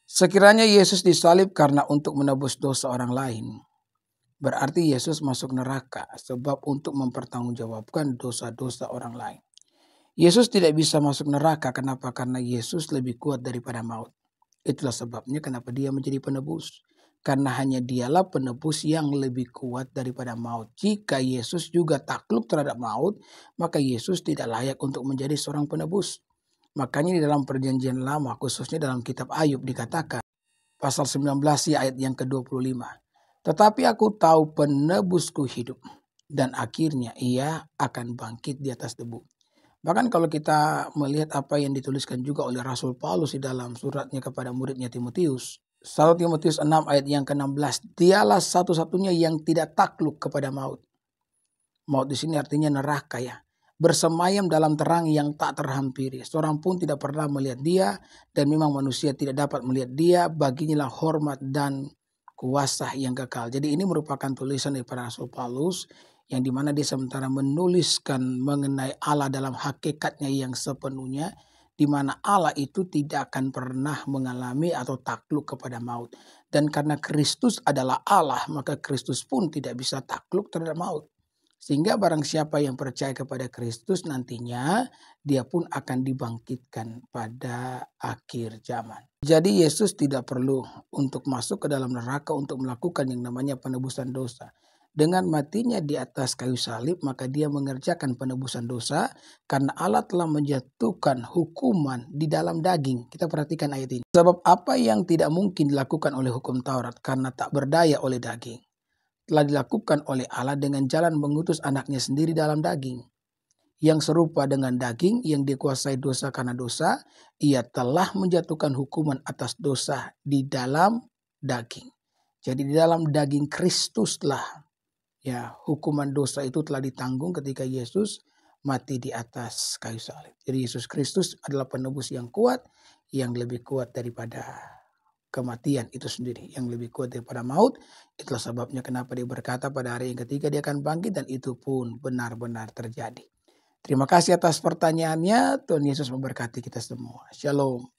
Sekiranya Yesus disalib karena untuk menebus dosa orang lain, berarti Yesus masuk neraka sebab untuk mempertanggungjawabkan dosa-dosa orang lain. Yesus tidak bisa masuk neraka. Kenapa? Karena Yesus lebih kuat daripada maut. Itulah sebabnya kenapa dia menjadi penebus. Karena hanya dialah penebus yang lebih kuat daripada maut. Jika Yesus juga takluk terhadap maut, maka Yesus tidak layak untuk menjadi seorang penebus. Makanya di dalam perjanjian lama, khususnya dalam kitab Ayub dikatakan, pasal 19 ayat yang ke-25. Tetapi aku tahu penebusku hidup, dan akhirnya ia akan bangkit di atas debu. Bahkan kalau kita melihat apa yang dituliskan juga oleh Rasul Paulus di dalam suratnya kepada muridnya Timotius. 1 Timotius 6 ayat yang ke-16. Dialah satu-satunya yang tidak takluk kepada maut. Maut di sini artinya neraka ya. Bersemayam dalam terang yang tak terhampiri. Seorang pun tidak pernah melihat dia, dan memang manusia tidak dapat melihat dia. Baginya lah hormat dan kuasa yang kekal. Jadi ini merupakan tulisan daripada Rasul Paulus, yang dimana dia sementara menuliskan mengenai Allah dalam hakikatnya yang sepenuhnya, di mana Allah itu tidak akan pernah mengalami atau takluk kepada maut. Dan karena Kristus adalah Allah, maka Kristus pun tidak bisa takluk terhadap maut. Sehingga barang siapa yang percaya kepada Kristus nantinya, dia pun akan dibangkitkan pada akhir zaman. Jadi Yesus tidak perlu untuk masuk ke dalam neraka untuk melakukan yang namanya penebusan dosa. Dengan matinya di atas kayu salib, maka dia mengerjakan penebusan dosa karena Allah telah menjatuhkan hukuman di dalam daging. Kita perhatikan ayat ini. Sebab apa yang tidak mungkin dilakukan oleh hukum Taurat karena tak berdaya oleh daging, telah dilakukan oleh Allah dengan jalan mengutus anaknya sendiri dalam daging. Yang serupa dengan daging yang dikuasai dosa karena dosa, ia telah menjatuhkan hukuman atas dosa di dalam daging. Jadi di dalam daging Kristuslah ya hukuman dosa itu telah ditanggung ketika Yesus mati di atas kayu salib. Jadi Yesus Kristus adalah penebus yang kuat, yang lebih kuat daripada kematian itu sendiri, yang lebih kuat daripada maut. Itulah sebabnya kenapa dia berkata pada hari yang ketiga dia akan bangkit, dan itu pun benar-benar terjadi. Terima kasih atas pertanyaannya. Tuhan Yesus memberkati kita semua. Shalom.